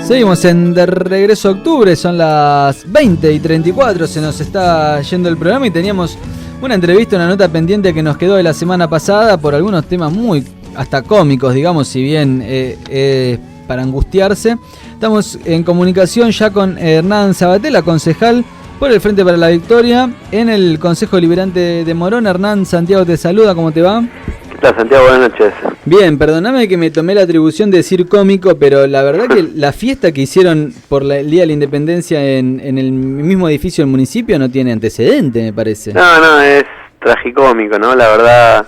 Seguimos de regreso a octubre, son las 20:34, se nos está yendo el programa y teníamos una entrevista, una nota pendiente que nos quedó de la semana pasada por algunos temas muy hasta cómicos, digamos, si bien para angustiarse. Estamos en comunicación ya con Hernán Sabatella, concejal por el Frente para la Victoria en el Consejo Deliberante de Morón. Hernán, Santiago te saluda, ¿cómo te va? ¿Qué tal, Santiago? Buenas noches. Bien, perdóname que me tomé la atribución de decir cómico, pero la verdad que la fiesta que hicieron por el Día de la Independencia en el mismo edificio del municipio no tiene antecedente, me parece. No, es tragicómico, ¿no? La verdad,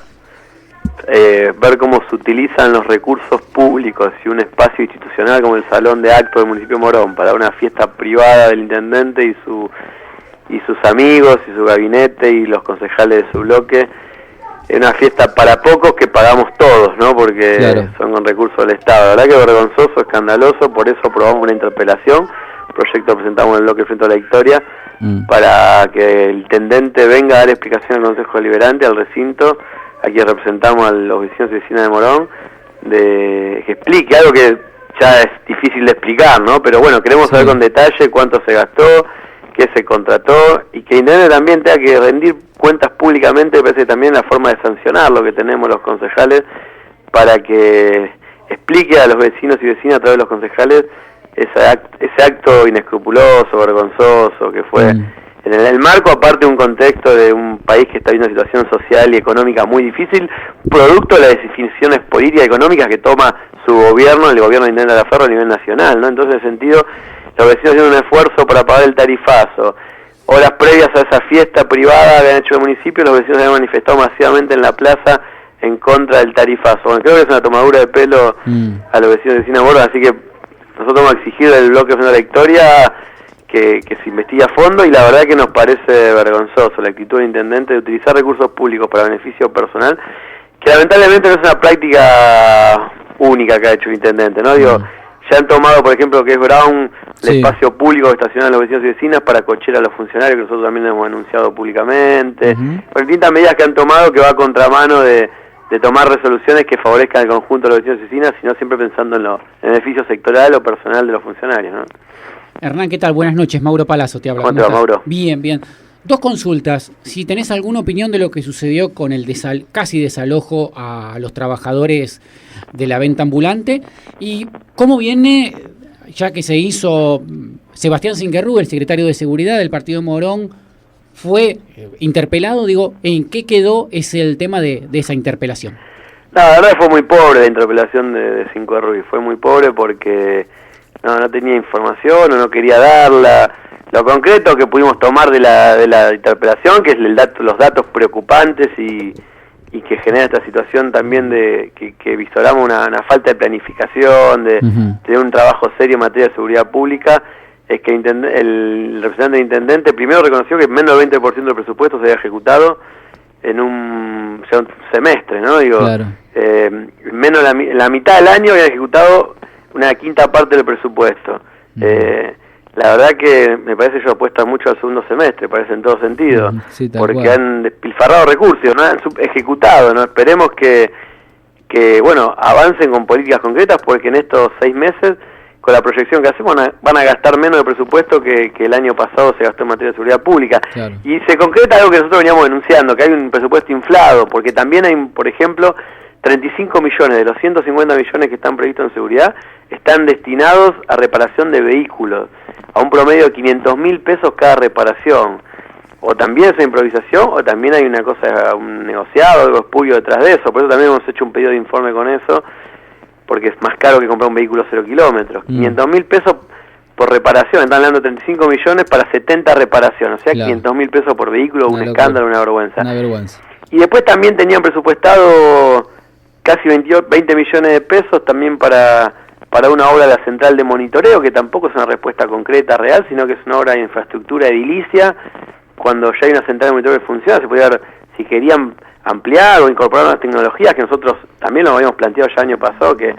ver cómo se utilizan los recursos públicos y un espacio institucional como el Salón de Actos del municipio de Morón para una fiesta privada del intendente y sus amigos y su gabinete y los concejales de su bloque. Es una fiesta para pocos que pagamos todos, ¿no? Porque claro, son con recursos del Estado. La verdad que vergonzoso, escandaloso, por eso aprobamos una interpelación, proyecto presentamos en el bloque Frente a la Victoria, para que el intendente venga a dar explicación al Consejo Deliberante, al recinto, a quien representamos a los vecinos y vecinas de Morón, que explique algo que ya es difícil de explicar, ¿no? Pero bueno, queremos saber con detalle cuánto se gastó, qué se contrató, y que el intendente también tenga que rendir cuentas públicamente. Me parece también la forma de sancionar lo que tenemos los concejales, para que explique a los vecinos y vecinas a través de los concejales ese acto inescrupuloso, vergonzoso, que fue en el marco, aparte de un contexto de un país que está viviendo una situación social y económica muy difícil, producto de las decisiones políticas y económicas que toma su gobierno, el gobierno de Intendente de la Ferro a nivel nacional, ¿no? Entonces, en ese sentido, los vecinos hicieron un esfuerzo para pagar el tarifazo. Horas previas a esa fiesta privada habían hecho el municipio, los vecinos habían manifestado masivamente en la plaza en contra del tarifazo. Bueno, creo que es una tomadura de pelo a los vecinos y vecinas de Morón, así que nosotros vamos a exigir del bloque Frente a la Victoria que se investigue a fondo, y la verdad que nos parece vergonzoso la actitud del intendente de utilizar recursos públicos para beneficio personal, que lamentablemente no es una práctica única que ha hecho el intendente, ¿no? Digo, ya han tomado, por ejemplo, que es Brown, el espacio público que estacionan los vecinos y vecinas para cocher a los funcionarios, que nosotros también hemos anunciado públicamente, por distintas medidas que han tomado que va a contramano de tomar resoluciones que favorezcan al conjunto de los vecinos y vecinas, sino siempre pensando en el beneficio sectorial o personal de los funcionarios, ¿no? Hernán, ¿qué tal? Buenas noches, Mauro Palazzo te habla. ¿Cómo te va, Mauro? Bien, bien. Dos consultas. Si tenés alguna opinión de lo que sucedió con el casi desalojo a los trabajadores de la venta ambulante, y cómo viene, ya que se hizo Sebastián Singerrú, el secretario de Seguridad del Partido Morón, fue interpelado, digo, ¿en qué quedó el tema de esa interpelación? No, la verdad fue muy pobre la interpelación de Singerrú, fue muy pobre porque no tenía información o no quería darla. Lo concreto que pudimos tomar de la interpelación, que es los datos preocupantes y que genera esta situación también de que visoramos una falta de planificación, de un trabajo serio en materia de seguridad pública, es que el representante del intendente primero reconoció que menos del 20% del presupuesto se había ejecutado en un semestre, ¿no? Digo, claro. Menos la mitad del año había ejecutado una quinta parte del presupuesto. La verdad que me parece que ellos apuestan mucho al segundo semestre, parece en todo sentido, porque han despilfarrado recursos, no han ejecutado, ¿no? Esperemos que bueno, avancen con políticas concretas, porque en estos 6 meses, con la proyección que hacemos, van a gastar menos de presupuesto que el año pasado se gastó en materia de seguridad pública. Claro. Y se concreta algo que nosotros veníamos denunciando, que hay un presupuesto inflado, porque también hay, por ejemplo, 35 millones de los 150 millones que están previstos en seguridad están destinados a reparación de vehículos, a un promedio de 500.000 pesos cada reparación. O también es improvisación, o también hay una cosa, un negociado, algo espurio detrás de eso. Por eso también hemos hecho un pedido de informe con eso, porque es más caro que comprar un vehículo 0 kilómetros. 500.000 pesos por reparación, están hablando de 35 millones para 70 reparaciones, o sea, claro, 500.000 pesos por vehículo, un escándalo, una vergüenza. Una vergüenza. Y después también tenían presupuestado casi 20 millones de pesos también para una obra de la central de monitoreo, que tampoco es una respuesta concreta, real, sino que es una obra de infraestructura edilicia. Cuando ya hay una central de monitoreo que funciona, se podría ver si querían ampliar o incorporar nuevas tecnologías, que nosotros también lo habíamos planteado ya el año pasado, que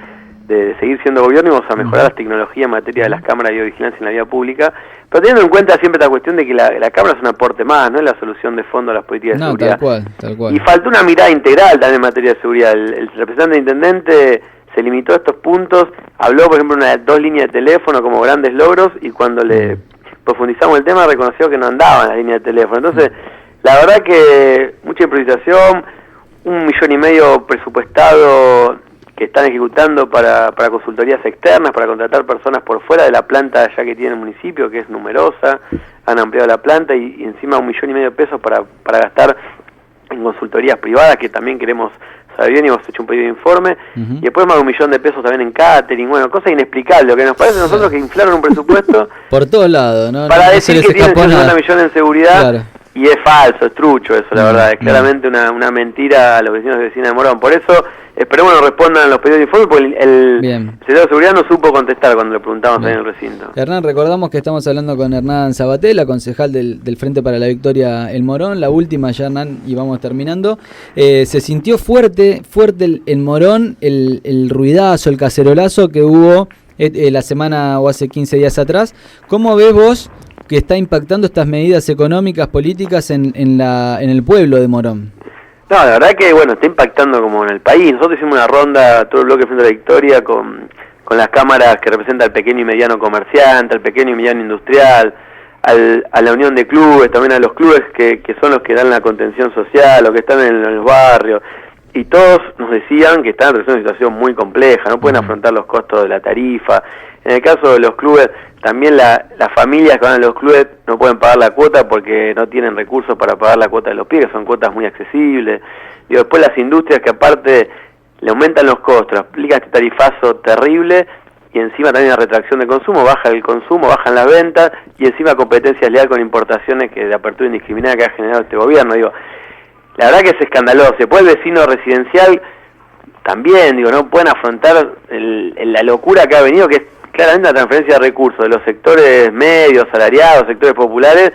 de seguir siendo gobierno íbamos a mejorar las tecnologías en materia de las cámaras de videovigilancia en la vía pública, pero teniendo en cuenta siempre esta cuestión de que la cámara es un aporte más, no es la solución de fondo a las políticas de seguridad. Tal cual. Y faltó una mirada integral también en materia de seguridad. El representante intendente se limitó a estos puntos, habló por ejemplo de 2 líneas de teléfono como grandes logros, y cuando le profundizamos el tema reconoció que no andaban las líneas de teléfono. Entonces, la verdad que mucha improvisación, 1,5 millones presupuestado que están ejecutando para consultorías externas, para contratar personas por fuera de la planta ya que tiene el municipio, que es numerosa, han ampliado la planta y encima 1,5 millones de pesos para gastar en consultorías privadas, que también queremos saber bien y hemos hecho un pedido de informe, y después más de 1 millón de pesos también en catering, bueno, cosas inexplicables, lo que nos parece a nosotros que inflaron un presupuesto por todos lados, ¿no? Para no decir que tienen 50 millones en seguridad, claro. Y es falso, es trucho eso, la verdad, es claramente una mentira a los vecinos y vecinas de Morón. Por eso, esperemos que nos respondan los pedidos de informe, porque el secretario de Seguridad no supo contestar cuando le preguntamos ahí en el recinto. Hernán, recordamos que estamos hablando con Hernán Sabaté, concejal del Frente para la Victoria El Morón, la última ya, Hernán, y vamos terminando. Se sintió fuerte el Morón, el ruidazo, el cacerolazo que hubo la semana o hace 15 días atrás. ¿Cómo ves vos que está impactando estas medidas económicas, políticas en el pueblo de Morón? No, la verdad que, bueno, está impactando como en el país. Nosotros hicimos una ronda, todo el bloque Frente a la Victoria, con las cámaras que representan al pequeño y mediano comerciante, al pequeño y mediano industrial, a la unión de clubes, también a los clubes que son los que dan la contención social, los que están en los barrios. Y todos nos decían que están en una situación muy compleja, no pueden afrontar los costos de la tarifa. En el caso de los clubes, también las familias que van a los clubes no pueden pagar la cuota porque no tienen recursos para pagar la cuota de los pibes, son cuotas muy accesibles. Y después las industrias que aparte le aumentan los costos, aplican este tarifazo terrible y encima también la retracción de consumo, baja el consumo, bajan las ventas y encima competencia leal con importaciones que de apertura indiscriminada que ha generado este gobierno. Digo, la verdad que es escandaloso. Después el vecino residencial también, digo, no pueden afrontar la locura que ha venido, que es claramente la transferencia de recursos de los sectores medios, salariados, sectores populares,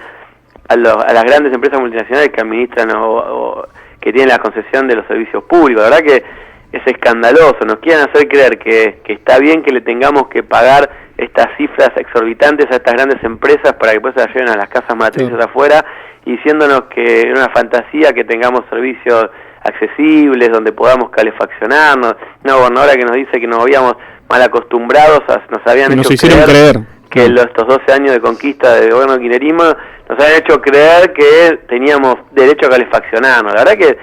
a las grandes empresas multinacionales que administran o que tienen la concesión de los servicios públicos. La verdad que es escandaloso. Nos quieren hacer creer que está bien que le tengamos que pagar estas cifras exorbitantes a estas grandes empresas para que después se las lleven a las casas matrices afuera, y diciéndonos que es una fantasía que tengamos servicios accesibles, donde podamos calefaccionarnos. Una gobernadora que nos dice que nos habíamos mal acostumbrados, nos habían hecho creer que estos 12 años de conquista del gobierno de kirchnerismo nos habían hecho creer que teníamos derecho a calefaccionarnos. La verdad que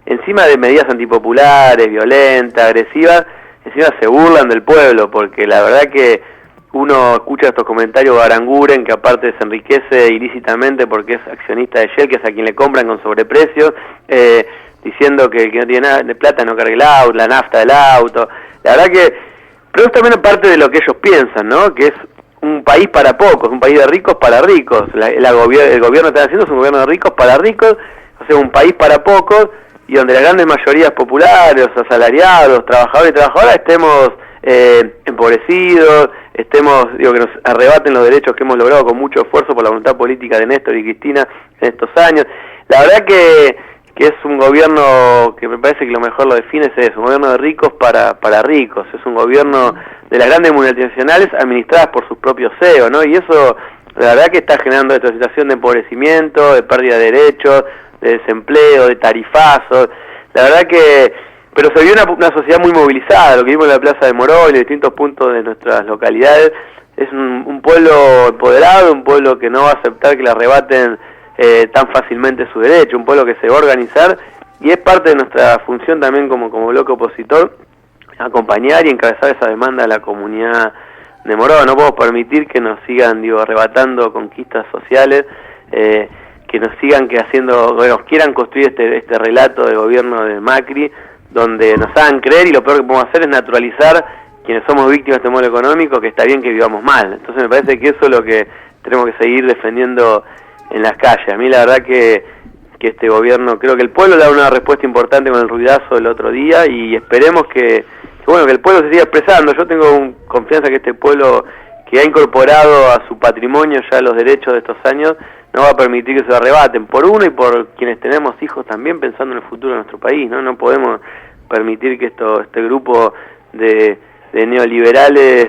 encima de medidas antipopulares, violentas, agresivas, encima se burlan del pueblo, porque la verdad que uno escucha estos comentarios de Aranguren, que aparte se enriquece ilícitamente porque es accionista de Shell, que es a quien le compran con sobreprecios, diciendo que no tiene nada de plata no cargue el auto, la nafta del auto. La verdad que, pero es también parte de lo que ellos piensan, ¿no? Que es un país para pocos, un país de ricos para ricos. El gobierno está haciendo es un gobierno de ricos para ricos, o sea, un país para pocos, y donde las grandes mayorías populares, los asalariados, los trabajadores y trabajadoras estemos empobrecidos, que nos arrebaten los derechos que hemos logrado con mucho esfuerzo por la voluntad política de Néstor y Cristina en estos años. La verdad que es un gobierno que me parece que lo mejor lo define es eso, un gobierno de ricos para ricos, es un gobierno de las grandes multinacionales administradas por sus propios CEOs, ¿no? Y eso, la verdad que está generando esta situación de empobrecimiento, de pérdida de derechos, de desempleo, de tarifazos. La verdad que, pero se vio una sociedad muy movilizada, lo que vimos en la Plaza de Morón y en distintos puntos de nuestras localidades. Es un pueblo empoderado, un pueblo que no va a aceptar que le arrebaten tan fácilmente su derecho, un pueblo que se va a organizar, y es parte de nuestra función también como bloque opositor acompañar y encabezar esa demanda de la comunidad de Morón. No podemos permitir que nos sigan arrebatando conquistas sociales, que nos sigan nos quieran construir este relato del gobierno de Macri, donde nos hagan creer, y lo peor que podemos hacer es naturalizar quienes somos víctimas de este modelo económico, que está bien que vivamos mal. Entonces me parece que eso es lo que tenemos que seguir defendiendo en las calles. A mí la verdad que este gobierno, creo que el pueblo le da una respuesta importante con el ruidazo del otro día, y esperemos que el pueblo se siga expresando. Yo tengo confianza que este pueblo, que ha incorporado a su patrimonio ya los derechos de estos años, no va a permitir que se lo arrebaten, por uno y por quienes tenemos hijos también pensando en el futuro de nuestro país, ¿no? No podemos permitir que este grupo de neoliberales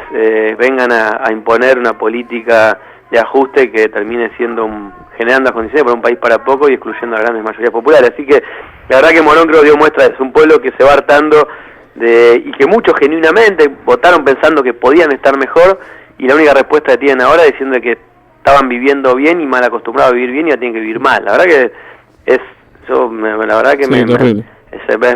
vengan a imponer una política de ajuste que termine generando las condiciones para un país para poco y excluyendo a las grandes mayorías populares. Así que la verdad que Morón creo que dio muestra, es un pueblo que se va hartando y que muchos genuinamente votaron pensando que podían estar mejor, y la única respuesta que tienen ahora es diciendo que estaban viviendo bien y mal acostumbrados a vivir bien y ya tienen que vivir mal. La verdad que es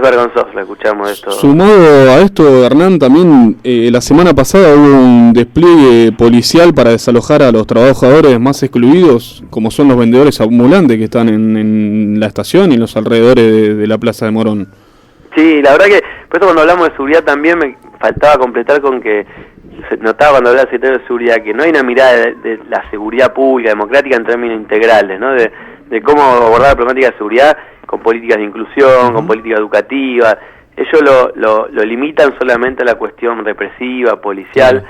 vergonzoso, lo escuchamos esto. Sumado a esto, Hernán, también la semana pasada hubo un despliegue policial para desalojar a los trabajadores más excluidos, como son los vendedores ambulantes que están en la estación y en los alrededores de la Plaza de Morón. Sí, la verdad que, por eso cuando hablamos de seguridad también me faltaba completar con que se notaba cuando hablaba del secretario de seguridad que no hay una mirada de la seguridad pública, democrática en términos integrales, ¿no? De cómo abordar la problemática de seguridad con políticas de inclusión, con política educativa. Ellos lo limitan solamente a la cuestión represiva, policial,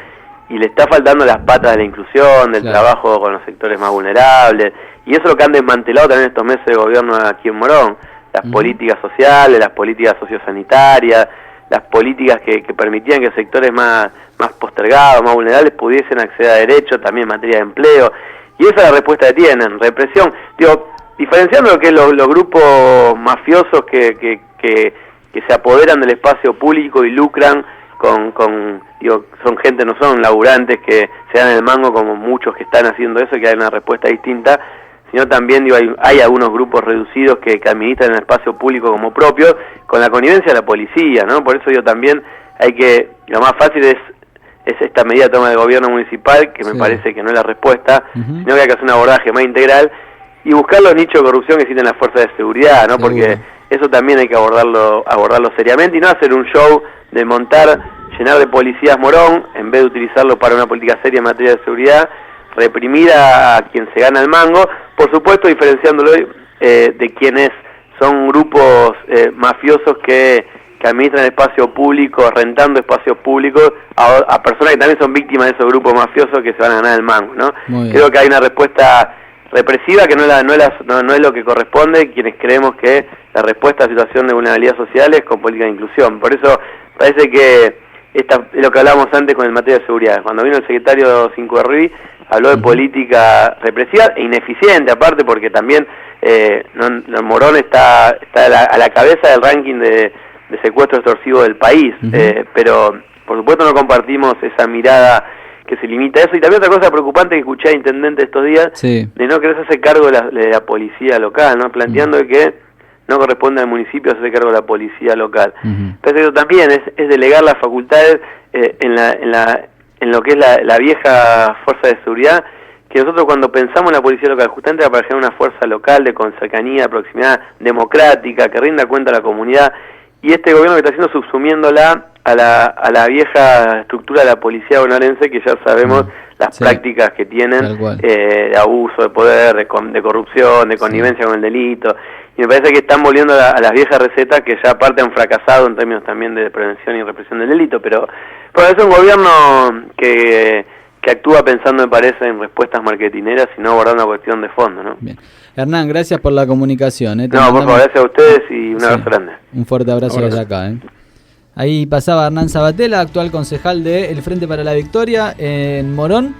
y le está faltando las patas de la inclusión, del trabajo con los sectores más vulnerables, y eso es lo que han desmantelado también estos meses de gobierno aquí en Morón, las políticas sociales, las políticas sociosanitarias, las políticas que permitían que sectores más postergados, más vulnerables pudiesen acceder a derechos, también en materia de empleo, y esa es la respuesta que tienen, represión. Digo, diferenciando lo que es los grupos mafiosos que se apoderan del espacio público y lucran son gente, no son laburantes que se dan el mango como muchos que están haciendo eso, que hay una respuesta distinta, sino también hay algunos grupos reducidos que administran el espacio público como propio, con la connivencia de la policía, ¿no? Por eso también lo más fácil es esta medida de toma del gobierno municipal, que me parece que no es la respuesta, sino que hay que hacer un abordaje más integral y buscar los nichos de corrupción que existen en las fuerzas de seguridad, ¿no? Porque eso también hay que abordarlo seriamente y no hacer un show de llenar de policías Morón, en vez de utilizarlo para una política seria en materia de seguridad, reprimir a quien se gana el mango, por supuesto diferenciándolo de quienes son grupos mafiosos que administran el espacio público, rentando espacios públicos a personas que también son víctimas de esos grupos mafiosos que se van a ganar el mango, ¿no? Creo que hay una respuesta represiva que no es lo que corresponde, quienes creemos que la respuesta a la situación de vulnerabilidad social es con política de inclusión. Por eso parece que es lo que hablábamos antes con el materia de seguridad. Cuando vino el secretario Cincuerri, habló de política represiva e ineficiente, aparte porque también Morón está a la cabeza del ranking de secuestro extorsivo del país, pero por supuesto no compartimos esa mirada que se limita a eso. Y también otra cosa preocupante que escuché a intendente estos días, de no querer hacerse cargo de la policía local, ¿no? Planteando que no corresponde al municipio hacerse cargo de la policía local. Pero eso también es delegar las facultades en lo que es la vieja fuerza de seguridad, que nosotros cuando pensamos en la policía local, justamente para generar una fuerza local con cercanía, de proximidad, democrática, que rinda cuenta a la comunidad, y este gobierno que está haciendo subsumiéndola a la vieja estructura de la policía bonaerense, que ya sabemos las prácticas que tienen de abuso de poder, de corrupción, de connivencia con el delito, y me parece que están volviendo a las viejas recetas que ya aparte han fracasado en términos también de prevención y represión del delito, pero es un gobierno que actúa pensando, me parece, en respuestas marketineras y no abordando una cuestión de fondo, ¿no? Bien. Hernán, gracias por la comunicación. No, por favor, gracias a ustedes y un abrazo grande. Un fuerte abrazo desde acá. Ahí pasaba Hernán Sabatella, actual concejal de El Frente para la Victoria en Morón.